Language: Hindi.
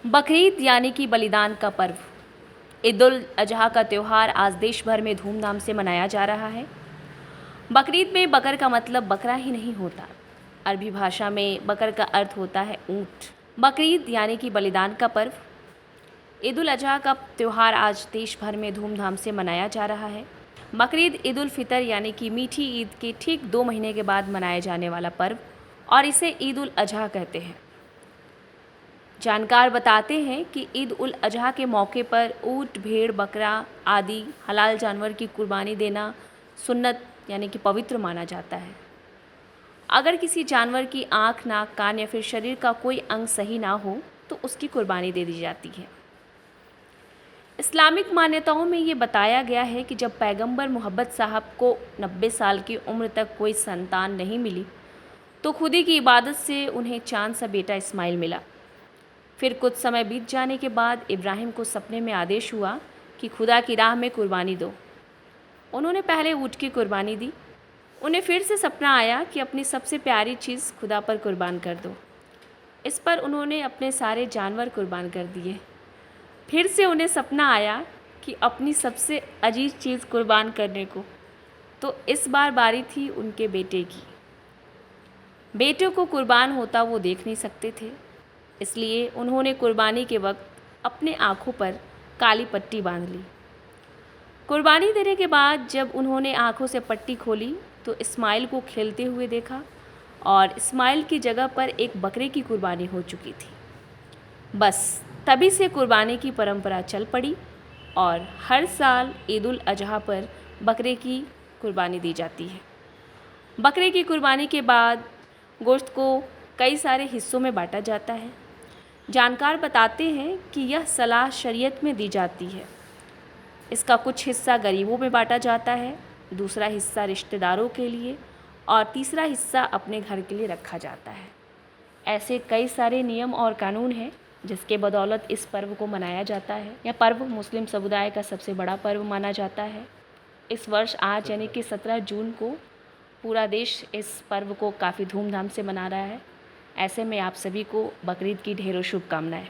बकरीद यानी कि बलिदान का पर्व। ईद उल अजहा का त्यौहार आज देश भर में धूमधाम से मनाया जा रहा है। बकरीद में बकर का मतलब बकरा ही नहीं होता। अरबी भाषा में बकर का अर्थ होता है ऊँट। बकरीद यानी कि बलिदान का पर्व। ईद उल अजहा का त्यौहार आज देश भर में धूमधाम से मनाया जा रहा है। बकरीद ईद उल फितर यानी कि मीठी ईद के ठीक 2 महीने के बाद मनाए जाने वाला पर्व और इसे ईद उल अजहा कहते हैं। जानकार बताते हैं कि ईद उल अजहा के मौके पर ऊँट, भेड़, बकरा आदि हलाल जानवर की कुर्बानी देना सुन्नत यानी कि पवित्र माना जाता है। अगर किसी जानवर की आँख, नाक, कान या फिर शरीर का कोई अंग सही ना हो तो उसकी कुर्बानी दे दी जाती है। इस्लामिक मान्यताओं में ये बताया गया है कि जब पैगंबर मोहम्मद साहब को 90 साल की उम्र तक कोई संतान नहीं मिली तो खुदी की इबादत से उन्हें चांद सा बेटा इस्माइल मिला। फिर कुछ समय बीत जाने के बाद इब्राहिम को सपने में आदेश हुआ कि खुदा की राह में कुर्बानी दो। उन्होंने पहले ऊँट की कुर्बानी दी। उन्हें फिर से सपना आया कि अपनी सबसे प्यारी चीज़ खुदा पर कुर्बान कर दो। इस पर उन्होंने अपने सारे जानवर कुर्बान कर दिए। फिर से उन्हें सपना आया कि अपनी सबसे अजीज चीज़ कुर्बान करने को, तो इस बार बारी थी उनके बेटे की। बेटे को कुर्बान होता वो देख नहीं सकते थे, इसलिए उन्होंने कुर्बानी के वक्त अपने आँखों पर काली पट्टी बांध ली। कुर्बानी देने के बाद जब उन्होंने आँखों से पट्टी खोली तो इस्माइल को खेलते हुए देखा और इस्माइल की जगह पर एक बकरे की कुर्बानी हो चुकी थी। बस तभी से कुर्बानी की परंपरा चल पड़ी और हर साल ईद उल अजहा पर बकरे की कुर्बानी दी जाती है। बकरे की कुर्बानी के बाद गोश्त को कई सारे हिस्सों में बांटा जाता है। जानकार बताते हैं कि यह सलाह शरीयत में दी जाती है। इसका कुछ हिस्सा गरीबों में बांटा जाता है, दूसरा हिस्सा रिश्तेदारों के लिए और तीसरा हिस्सा अपने घर के लिए रखा जाता है। ऐसे कई सारे नियम और कानून हैं जिसके बदौलत इस पर्व को मनाया जाता है। यह पर्व मुस्लिम समुदाय का सबसे बड़ा पर्व माना जाता है। इस वर्ष आज यानी कि 17 जून को पूरा देश इस पर्व को काफ़ी धूमधाम से मना रहा है। ऐसे में आप सभी को बकरीद की ढेरों शुभकामनाएं।